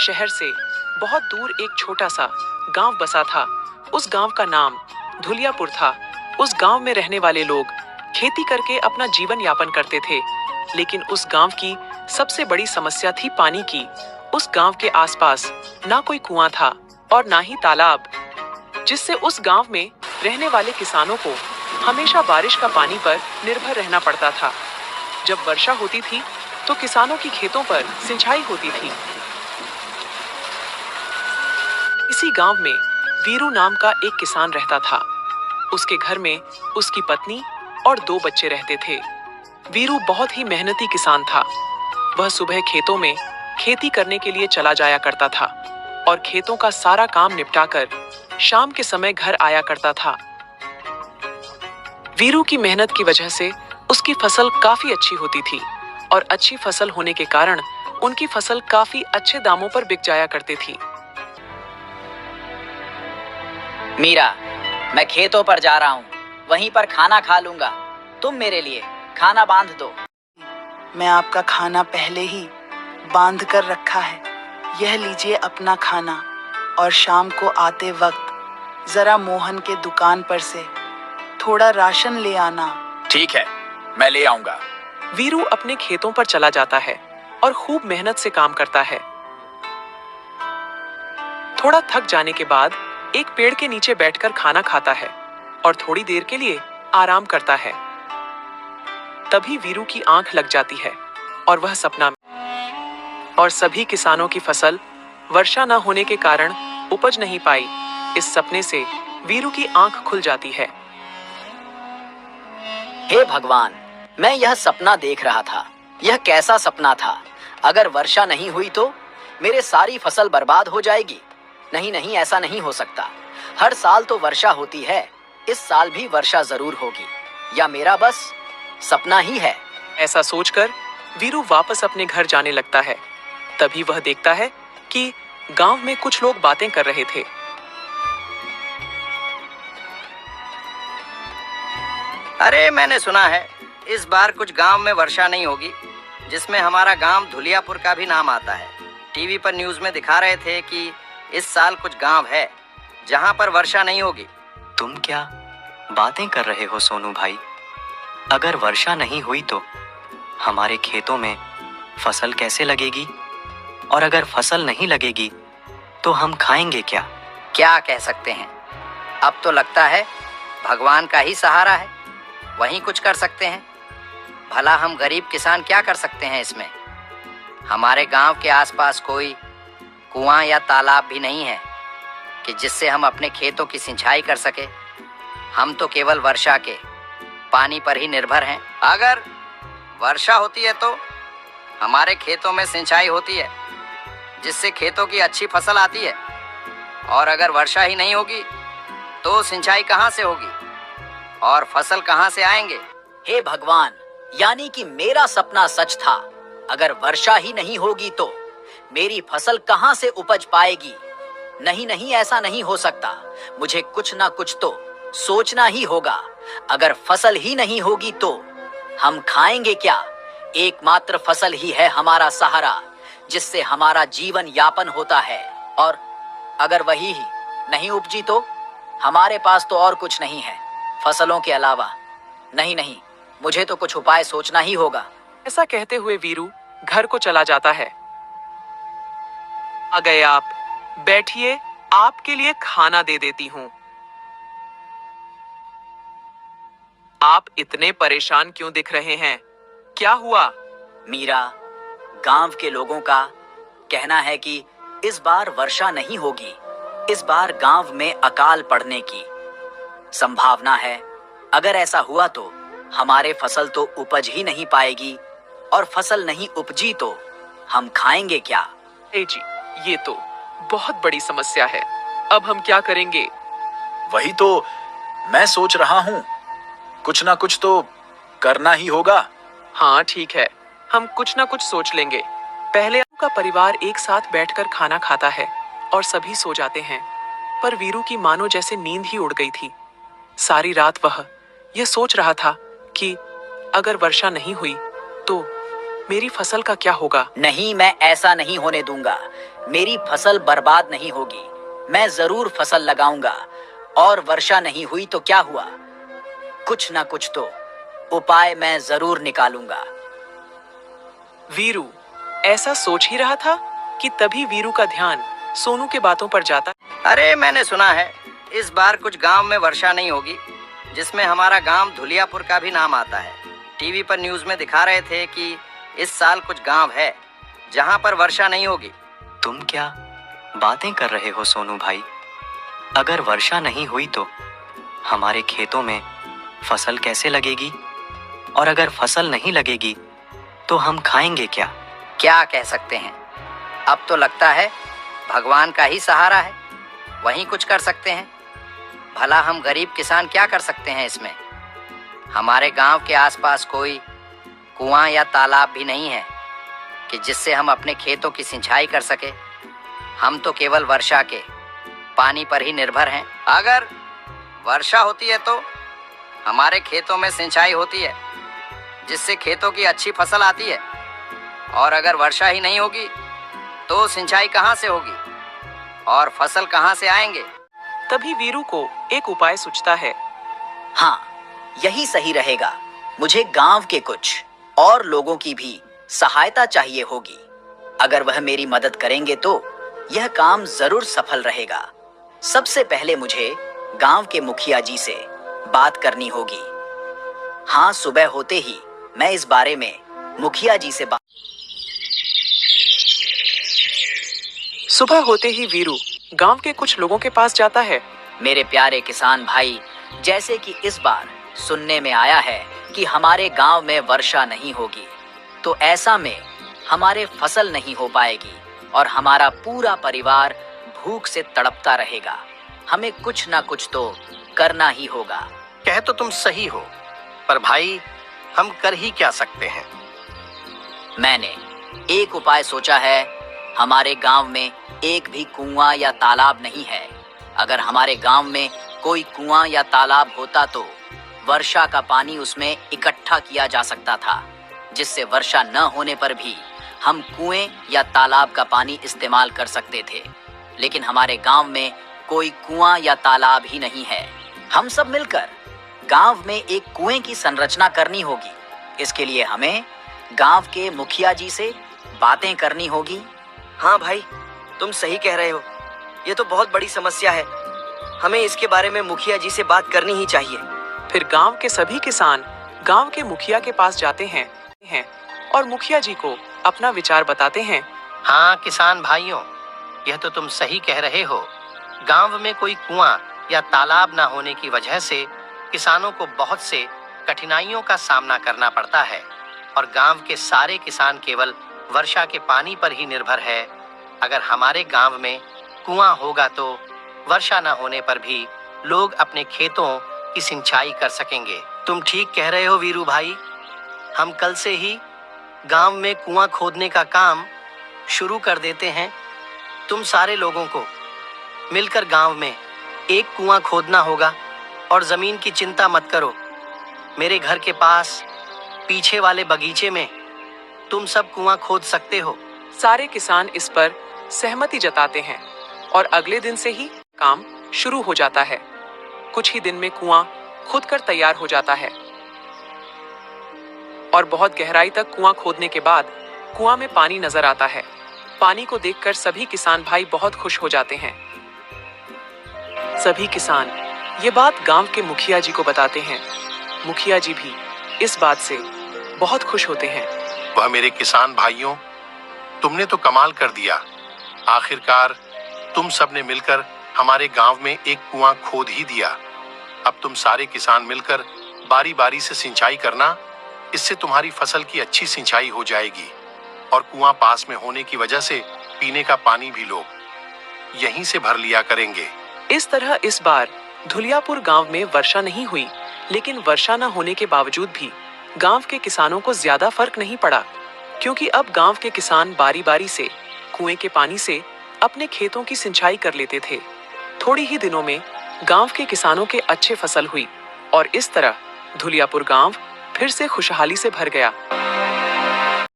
शहर से बहुत दूर एक छोटा सा गांव बसा था। उस गांव का नाम धुलियापुर था। उस गांव में रहने वाले लोग खेती करके अपना जीवन यापन करते थे, लेकिन उस गांव की सबसे बड़ी समस्या थी पानी की। उस गांव के आसपास ना कोई कुआं था और ना ही तालाब, जिससे उस गांव में रहने वाले किसानों को हमेशा बारिश का पानी पर निर्भर रहना पड़ता था। जब वर्षा होती थी तो किसानों की खेतों पर सिंचाई होती थी। इसी गांव में वीरू नाम का एक किसान रहता था। उसके घर में उसकी पत्नी और 2 बच्चे रहते थे। वीरू बहुत ही मेहनती किसान था। वह सुबह खेतों में खेती करने के लिए चला जाया करता था और खेतों का सारा काम निपटाकर शाम के समय घर आया करता था। वीरू की मेहनत की वजह से उसकी फसल काफी अच्छी होती थी और अच्छी फसल होने के कारण उनकी फसल काफी अच्छे दामों पर बिक जाया करती थी। मीरा, मैं खेतों पर जा रहा हूँ, वहीं पर खाना खा लूंगा। तुम मेरे लिए खाना बांध दो। मैं आपका खाना पहले ही बांध कर रखा है। यह लीजिए अपना खाना, और शाम को आते वक्त जरा मोहन के दुकान पर से थोड़ा राशन ले आना। ठीक है, मैं ले आऊंगा। वीरू अपने खेतों पर चला जाता है और खूब मेहनत से काम करता है। थोड़ा थक जाने के बाद एक पेड़ के नीचे बैठकर खाना खाता है और थोड़ी देर के लिए आराम करता है। तभी वीरू की आंख लग जाती है और वह सपना में, और सभी किसानों की फसल वर्षा न होने के कारण उपज नहीं पाई। इस सपने से वीरू की आंख खुल जाती है। हे भगवान, मैं यह सपना देख रहा था। यह कैसा सपना था? अगर वर्षा नहीं हुई तो मेरे सारी फसल बर्बाद हो जाएगी। नहीं नहीं, ऐसा नहीं हो सकता। हर साल तो वर्षा होती है, इस साल भी वर्षा जरूर होगी, या मेरा बस सपना ही है। ऐसा सोचकर वीरू वापस अपने घर जाने लगता है। तभी वह देखता है कि गांव में कुछ लोग बातें कर रहे थे। अरे, मैंने सुना है इस बार कुछ गांव में वर्षा नहीं होगी, जिसमें हमारा गांव धुलियापुर का भी नाम आता है। टीवी पर न्यूज़ में दिखा रहे थे कि इस साल कुछ गांव है जहां पर वर्षा नहीं होगी। तुम क्या बातें कर रहे हो सोनू भाई? अगर वर्षा नहीं हुई तो हमारे खेतों में फसल कैसे लगेगी? और अगर फसल नहीं लगेगी तो हम खाएंगे क्या? क्या कह सकते हैं, अब तो लगता है भगवान का ही सहारा है, वही कुछ कर सकते हैं। भला हम गरीब किसान क्या कर सकते हैं इसमें? हमारे गांव के आसपास कोई कुआं या तालाब भी नहीं है कि जिससे हम अपने खेतों की सिंचाई कर सके। हम तो केवल वर्षा के पानी पर ही निर्भर हैं। अगर वर्षा होती है तो हमारे खेतों में सिंचाई होती है, जिससे खेतों की अच्छी फसल आती है। और अगर वर्षा ही नहीं होगी तो सिंचाई कहाँ से होगी और फसल कहाँ से आएंगे? हे भगवान, यानी कि मेरा सपना सच था। अगर वर्षा ही नहीं होगी तो मेरी फसल कहां से उपज पाएगी? नहीं नहीं, ऐसा नहीं हो सकता। मुझे कुछ ना कुछ तो सोचना ही होगा। अगर फसल ही नहीं होगी तो हम खाएंगे क्या? एकमात्र फसल ही है हमारा सहारा, जिससे हमारा जीवन यापन होता है। और अगर वही ही नहीं उपजी तो हमारे पास तो और कुछ नहीं है फसलों के अलावा। नहीं नहीं, मुझे तो कुछ उपाय सोचना ही होगा। ऐसा कहते हुए वीरू घर को चला जाता है। आ गए आप, बैठिए, आपके लिए खाना दे देती हूँ। आप इतने परेशान क्यों दिख रहे हैं? क्या हुआ? मीरा, गांव के लोगों का कहना है कि इस बार वर्षा नहीं होगी। इस बार गांव में अकाल पड़ने की संभावना है। अगर ऐसा हुआ तो हमारे फसल तो उपज ही नहीं पाएगी, और फसल नहीं उपजी तो हम खाएंगे क्या? जी, ये तो बहुत बड़ी समस्या है। अब हम क्या करेंगे? वही तो मैं सोच रहा हूँ, कुछ ना कुछ तो करना ही होगा। हाँ ठीक है, हम कुछ ना कुछ सोच लेंगे। पहले का परिवार एक साथ बैठकर खाना खाता है और सभी सो जाते हैं, पर वीरू की मानो जैसे नींद ही उड़ गई थी। सारी रात वह यह सोच रहा था कि अगर वर्षा नहीं हुई तो मेरी फसल का क्या होगा। नहीं, मैं ऐसा नहीं होने दूंगा। मेरी फसल बर्बाद नहीं होगी। मैं जरूर फसल लगाऊंगा, और वर्षा नहीं हुई तो क्या हुआ, कुछ ना कुछ तो उपाय मैं जरूर निकालूंगा। वीरू ऐसा सोच ही रहा था कि तभी वीरू का ध्यान सोनू के बातों पर जाता। अरे मैंने सुना है इस बार कुछ गांव में वर्षा नहीं होगी, जिसमें हमारा गांव धुलियापुर का भी नाम आता है। टीवी पर न्यूज़ में दिखा रहे थे कि इस साल कुछ गांव है जहां पर वर्षा नहीं होगी। तुम क्या बातें कर रहे हो सोनू भाई? अगर वर्षा नहीं हुई तो हमारे खेतों में फसल कैसे लगेगी? और अगर फसल नहीं लगेगी तो हम खाएंगे क्या? क्या कह सकते हैं, अब तो लगता है भगवान का ही सहारा है, वहीं कुछ कर सकते हैं। भला हम गरीब किसान क्या कर सकते हैं इसमें? हमारे गांव के आसपास कोई कुआं या तालाब भी नहीं है कि जिससे हम अपने खेतों की सिंचाई कर सके। हम तो केवल वर्षा के पानी पर ही निर्भर हैं। अगर वर्षा होती है तो हमारे खेतों में सिंचाई होती है, जिससे खेतों की अच्छी फसल आती है। और अगर वर्षा ही नहीं होगी तो सिंचाई कहाँ से होगी और फसल कहाँ से आएंगे? तभी वीरू को एक उपाय सूझता है। हाँ, यही सही रहेगा। मुझे गांव के कुछ और लोगों की भी सहायता चाहिए होगी। अगर वह मेरी मदद करेंगे तो यह काम जरूर सफल रहेगा। सबसे पहले मुझे गांव के मुखिया जी से बात करनी होगी। हाँ, सुबह होते ही मैं इस बारे में मुखिया जी से सुबह होते ही वीरू गांव के कुछ लोगों के पास जाता है। मेरे प्यारे किसान भाई, जैसे कि इस बार सुनने में आया है कि हमारे गांव में वर्षा नहीं होगी, तो ऐसा में हमारे फसल नहीं हो पाएगी और हमारा पूरा परिवार भूख से तड़पता रहेगा। हमें कुछ ना कुछ तो करना ही होगा। कह तो तुम सही हो, पर भाई हम कर ही क्या सकते हैं? मैंने एक उपाय सोचा है। हमारे गांव में एक भी कुआं या तालाब नहीं है। अगर हमारे गांव में कोई कुआं या तालाब होता तो वर्षा का पानी उसमें इकट्ठा किया जा सकता था, जिससे वर्षा न होने पर भी हम कुएं या तालाब का पानी इस्तेमाल कर सकते थे। लेकिन हमारे गांव में कोई कुआं या तालाब ही नहीं है। हम सब मिलकर गांव में एक कुएं की संरचना करनी होगी। इसके लिए हमें गांव के मुखिया जी से बातें करनी होगी। हाँ भाई, तुम सही कह रहे हो। ये तो बहुत बड़ी समस्या है। हमें इसके बारे में मुखिया जी से बात करनी ही चाहिए। फिर गांव के सभी किसान गांव के मुखिया के पास जाते हैं और मुखिया जी को अपना विचार बताते हैं। हाँ किसान भाइयों, यह तो तुम सही कह रहे हो। गांव में कोई कुआं या तालाब ना होने की वजह से किसानों को बहुत से कठिनाइयों का सामना करना पड़ता है और गांव के सारे किसान केवल वर्षा के पानी पर ही निर्भर है। अगर हमारे गांव में कुआं होगा तो वर्षा न होने पर भी लोग अपने खेतों की सिंचाई कर सकेंगे। तुम ठीक कह रहे हो वीरू भाई, हम कल से ही गांव में कुआं खोदने का काम शुरू कर देते हैं। तुम सारे लोगों को मिलकर गांव में एक कुआं खोदना होगा और जमीन की चिंता मत करो। मेरे घर के पास पीछे वाले बगीचे में तुम सब कुआं खोद सकते हो। सारे किसान इस पर सहमति जताते हैं और अगले दिन से ही काम शुरू हो जाता है। कुछ ही दिन में कुआं खुद कर तैयार हो जाता है और बहुत गहराई तक कुआं खोदने के बाद कुआं में पानी नजर आता है। पानी को देखकर सभी किसान भाई बहुत खुश हो जाते हैं। सभी किसान ये बात गांव के मुखिया जी को बताते हैं। मुखिया जी भी इस बात से बहुत खुश होते हैं। वह मेरे किसान भाइयों, तुमने तो कमाल कर दिया। आखिरकार तुम सब ने मिलकर हमारे गांव में एक कुआं खोद ही दिया। अब तुम सारे किसान मिलकर बारी बारी से सिंचाई करना। इससे तुम्हारी फसल की अच्छी सिंचाई हो जाएगी और कुआं पास में होने की वजह से पीने का पानी भी लोग यहीं से भर लिया करेंगे। इस तरह इस बार धुलियापुर गांव में वर्षा नहीं हुई, लेकिन वर्षा न होने के बावजूद भी गांव के किसानों को ज्यादा फर्क नहीं पड़ा, क्योंकि अब गांव के किसान बारी बारी से कुएं के पानी से अपने खेतों की सिंचाई कर लेते थे। थोड़ी ही दिनों में गांव के किसानों के अच्छे फसल हुई और इस तरह धुलियापुर गांव फिर से खुशहाली से भर गया।